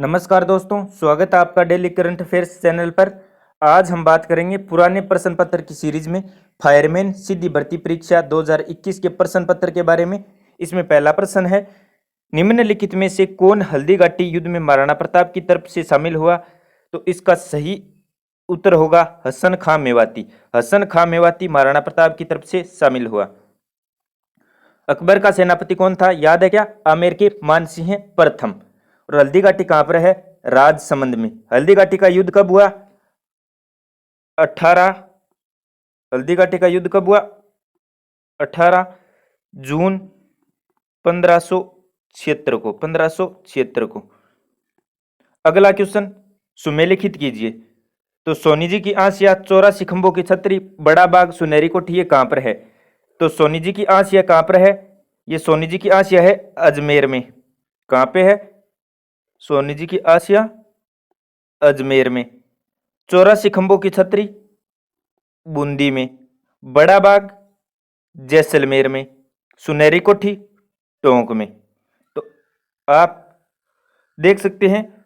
नमस्कार दोस्तों, स्वागत है आपका डेली करंट अफेयर्स चैनल पर। आज हम बात करेंगे पुराने प्रश्न पत्र की सीरीज में फायरमैन सीधी भर्ती परीक्षा 2021 के प्रश्न पत्र के बारे में। इसमें पहला प्रश्न है, निम्नलिखित में से कौन हल्दीघाटी युद्ध में महाराणा प्रताप की तरफ से शामिल हुआ? तो इसका सही उत्तर होगा हसन खां मेवाती। हसन खां मेवाती महाराणा प्रताप की तरफ से शामिल हुआ। अकबर का सेनापति कौन था? याद है क्या? आमेर के मानसिंह प्रथम। और हल्दीघाटी कहां पर है? राजसमंद में। हल्दीघाटी का युद्ध कब हुआ? 18 हल्दीघाटी का युद्ध कब हुआ? 18 जून 1576 को। अगला क्वेश्चन सुमेलिखित कीजिए। तो सोनी जी की आंस या 84 खंभों की छतरी, बड़ा बाग, सुनहरी कोठी, ये कहां पर है? तो सोनी जी की आंस या कहां पर है? ये सोनी जी की आंस या है अजमेर में। कहां पे है? सोनी जी की आसिया अजमेर में। 84 खंभों की छतरी बूंदी में। बड़ा बाग जैसलमेर में। सुनहरी कोठी टोंक में। तो आप देख सकते हैं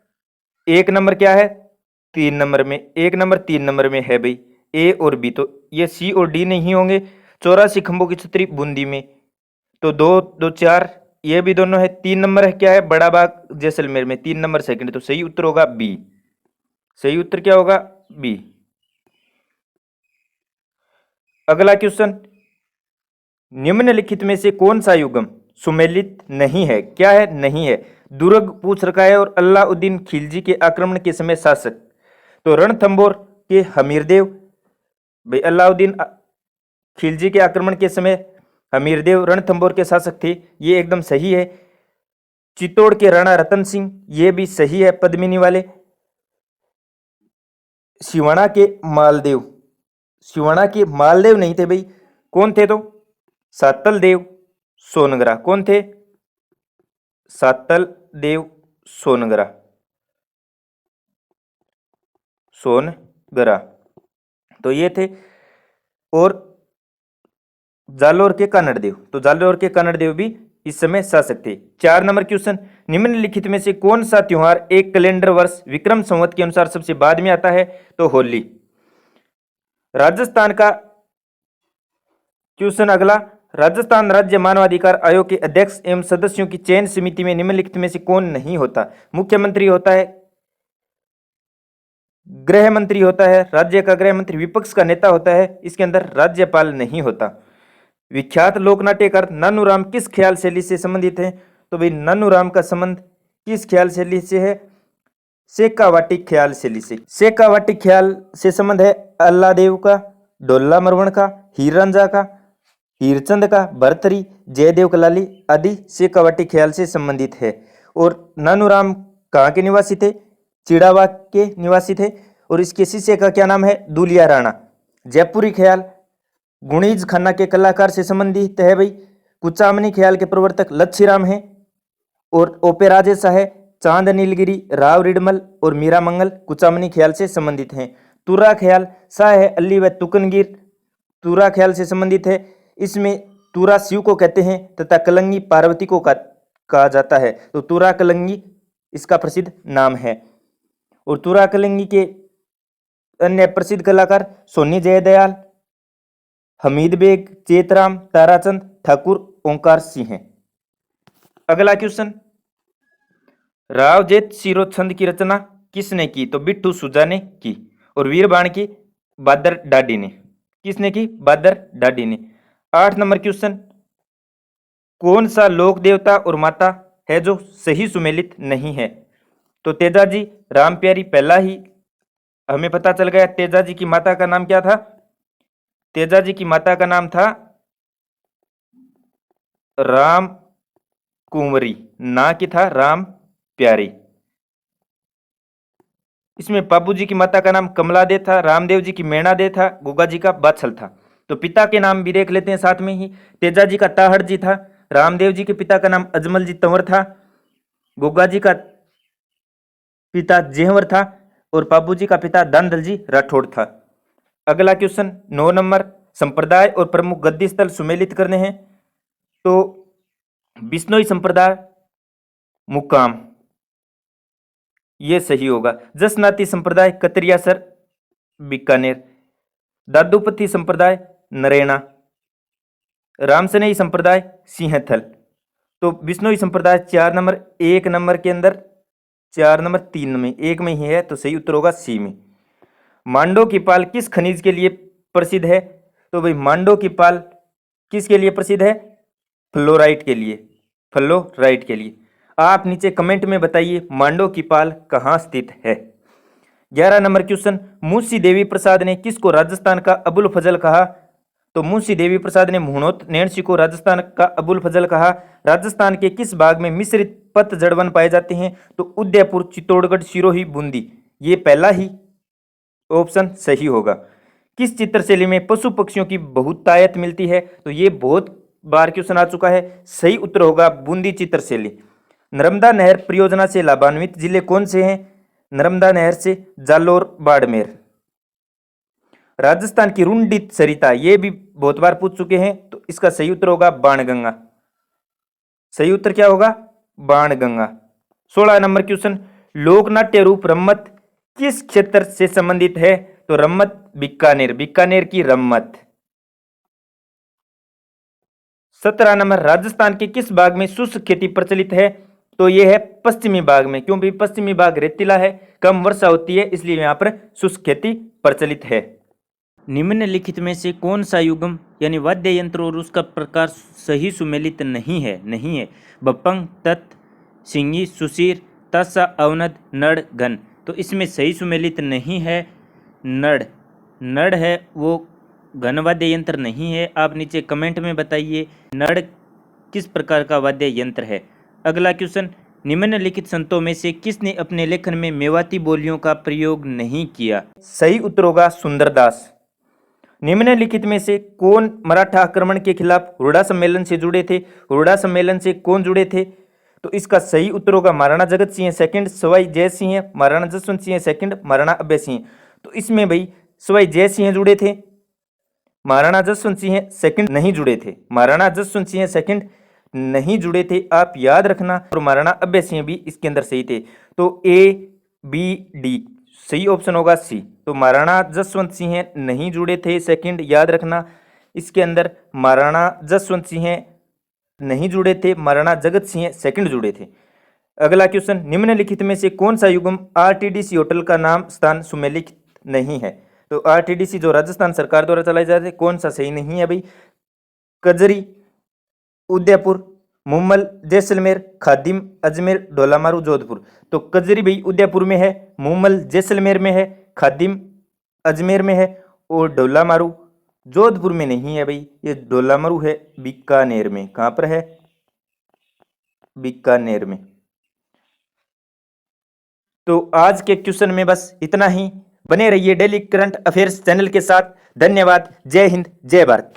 एक नंबर क्या है? 3 नंबर में। एक नंबर 3 नंबर में है भाई, ए और बी। तो ये सी और डी नहीं होंगे। 84 खंभों की छतरी बूंदी में, तो 2 2 4 ये भी दोनों है। 3 नंबर है क्या है? बड़ा बाग जैसलमेर में। 3 नंबर सेकंड। तो सही उत्तर होगा बी। सही उत्तर क्या होगा? बी। अगला क्वेश्चन, निम्नलिखित में से कौन सा युग्म सुमेलित नहीं है? क्या है? नहीं है। दुर्ग पूछ रखा है और अलाउद्दीन खिलजी के आक्रमण के समय शासक। तो रणथंभौर के हमीरदेव। भाई अलाउद्दीन खिलजी के आक्रमण के समय हमीरदेव रणथंभौर के शासक थे, ये एकदम सही है। चित्तौड़ के राणा रतन सिंह, ये भी सही है, पद्मिनी वाले। सिवाना के मालदेव। सिवाना के मालदेव नहीं थे भाई, कौन थे? तो सातल देव सोनगरा। कौन थे? सातल देव सोनगरा। सोनगरा तो ये थे। और जालोर के कन्नड़ देव। तो जालोर के कन्नड़ देव भी इस समय शासक थे। 4 नंबर क्वेश्चन, निम्नलिखित में से कौन सा त्योहार एक कैलेंडर वर्ष विक्रम संवत के अनुसार सबसे बाद में आता है? तो होली। राजस्थान का क्वेश्चन अगला, राजस्थान राज्य मानवाधिकार आयोग के अध्यक्ष एवं सदस्यों की चयन समिति में निम्नलिखित में से कौन नहीं होता? मुख्यमंत्री होता है, गृह मंत्री होता है, राज्य का गृह मंत्री, विपक्ष का नेता होता है, इसके अंदर राज्यपाल नहीं होता। विख्यात लोक नाट्यकार नानूराम किस ख्याल शैली से संबंधित है? तो भाई नानूराम का संबंध किस ख्याल शैली से है? शेखावाटिक ख्याल शैली से। शेखावाटिक ख्याल से संबंध है अल्लादेव का, ढोला मरवण का, हीर रांझा का, हीरचंद का, भरतरी, जयदेव कलाली आदि शेखावाटिक ख्याल से संबंधित है। और नानूराम कहाँ के निवासी थे? चिड़ावा के निवासी थे। और इसके शिष्य का क्या नाम है? दूलिया राणा। जयपुरी ख्याल गुणीज खन्ना के कलाकार से संबंधित है भाई। कुचामनी ख्याल के प्रवर्तक लच्छीराम हैं। और ओपे राजेशा है, चांद नीलगिरी, राव रिडमल और मीरा मंगल कुचामनी ख्याल से संबंधित हैं। तुरा ख्याल शाह है अली व तुकनगीर तुरा ख्याल से संबंधित है। इसमें तुरा शिव को कहते हैं तथा कलंगी पार्वती को कहा जाता है। तो तुरा कलंगी इसका प्रसिद्ध नाम है। और तुरा कलंगी के अन्य प्रसिद्ध कलाकार सोनी जयदयाल, हमीद बेग, चेतराम, ताराचंद ठाकुर, ओंकार सिंह हैं। अगला क्वेश्चन, रावजेत शिरोछंद की रचना किसने की? तो बिट्टू सुजा ने की। और वीरबाण की बादर डाडी ने। किसने की? बादर डाडी ने। 8 नंबर क्वेश्चन, कौन सा लोक देवता और माता है जो सही सुमेलित नहीं है? तो तेजाजी राम प्यारी पहला ही हमें पता चल गया। तेजाजी की माता का नाम क्या था? तेजाजी की माता का नाम था राम कुंवरी, ना की था राम प्यारी। इसमें बाबू जी की माता का नाम कमला दे था, रामदेव जी की मैणा दे था, गुगा जी का बाछल था। तो पिता के नाम भी देख लेते हैं साथ में ही। तेजा जी का ताहड़ जी था, रामदेव जी के पिता का नाम अजमल जी तंवर था, गुगा जी का पिता जेहवर था और बाबू जी का पिता दानदल जी राठौड़ था। अगला क्वेश्चन 9 नंबर, संप्रदाय और प्रमुख गद्दी स्थल सुमेलित करने हैं। तो बिश्नोई संप्रदाय मुकाम, ये सही होगा। जसनाती संप्रदाय कतरियासर बीकानेर, दादूपति संप्रदाय नरेना, रामसनेई संप्रदाय सिंहथल। तो बिश्नोई संप्रदाय 4 नंबर 1 नंबर के अंदर 4 नंबर 3 में 1 में ही है, तो सही उत्तर होगा सी में। मांडो की पाल किस खनिज के लिए प्रसिद्ध है? तो भाई मांडो की पाल किसके लिए प्रसिद्ध है? फ्लोराइट के लिए, फ्लोराइट के लिए। आप नीचे कमेंट में बताइए मांडो की पाल कहाँ स्थित है। 11 नंबर क्वेश्चन, मुंशी देवी प्रसाद ने किसको राजस्थान का अबुल फजल कहा? तो मुंशी देवी प्रसाद ने मुहणोत नैणसी को राजस्थान का अबुल फजल कहा। राजस्थान के किस भाग में मिश्रित पतझड़ वन पाए जाते हैं? तो उदयपुर, चित्तौड़गढ़, सिरोही, बूंदी। ये पहला ही ऑप्शन सही होगा। किस चित्रशैली में पशु पक्षियों की बहुतायत मिलती है? तो ये बहुत बार क्वेश्चन आ चुका है, सही उत्तर होगा बूंदी चित्रशैली। नर्मदा नहर परियोजना से लाभान्वित जिले कौन से हैं? नर्मदा नहर से जालोर, बाड़मेर। राजस्थान की रुंडी सरिता, ये भी बहुत बार पूछ चुके हैं, तो इसका सही उत्तर होगा बाणगंगा। सही उत्तर क्या होगा? बाणगंगा। 16 नंबर क्वेश्चन, लोकनाट्य रूप रम्मत किस क्षेत्र से संबंधित है? तो रम्मत बीकानेर, बीकानेर की रम्मत। 17 नंबर, राजस्थान के किस भाग में शुष्क खेती प्रचलित है? तो यह है पश्चिमी भाग में, क्योंकि पश्चिमी भाग रेतीला है, कम वर्षा होती है, इसलिए यहाँ पर शुष्क खेती प्रचलित है। निम्नलिखित में से कौन सा युग्म यानी वाद्य यंत्र और उसका प्रकार सही सुमेलित नहीं है? बप्पंग, तत्, सिंगी, सुशीर, तासा, अवनद, नड़, घन। तो इसमें सही सुमेलित नहीं है नड़, नड़ है वो घन वाद्य यंत्र नहीं है। आप नीचे कमेंट में बताइए नड़ किस प्रकार का वाद्य यंत्र है। अगला क्वेश्चन, निम्नलिखित संतों में से किसने अपने लेखन में मेवाती बोलियों का प्रयोग नहीं किया? सही उत्तर होगा सुंदरदास। निम्नलिखित में से कौन मराठा आक्रमण के खिलाफ हुरडा सम्मेलन से जुड़े थे? हुरडा सम्मेलन से कौन जुड़े थे? तो इसका सही उत्तर होगा महाराणा जगत सिंह सेकंड, सवाई जय सिंह, महाराणा जसवंत सिंह सेकंड, महाराणा अभय सिंह। तो इसमें भाई सवाई जय सिंह जुड़े थे, महाराणा जसवंत सिंह सेकंड नहीं जुड़े थे, महाराणा जसवंत सिंह सेकंड नहीं जुड़े थे, आप याद रखना। और महाराणा अभय सिंह भी इसके अंदर सही थे। तो ए बी डी सही ऑप्शन होगा सी। तो महाराणा जसवंत सिंह नहीं जुड़े थे सेकंड, याद रखना। इसके अंदर महाराणा जसवंत सिंह नहीं जुड़े थे, महाराणा जगत सिंह सेकंड जुड़े थे। अगला क्वेश्चन, निम्नलिखित में से कौन सा युग्म आरटीडीसी होटल का नाम स्थान सुमेलित नहीं है? तो आरटीडीसी जो राजस्थान सरकार द्वारा चलाए जाते हैं, कौन सा सही नहीं है भाई? कजरी, उदयपुर, मुम्मल, जैसलमेर, खादिम, अजमेर, ढोलामारू, जोधपुर। तो कजरी भाई उदयपुर में है, मुम्मल जैसलमेर में है, खादिम अजमेर में है, और ढोलामारू जोधपुर में नहीं है भाई, ये ढोलामारू है बीकानेर में। कहाँ पर है? बीकानेर में। तो आज के क्वेश्चन में बस इतना ही। बने रहिए डेली करंट अफेयर्स चैनल के साथ। धन्यवाद। जय हिंद, जय भारत।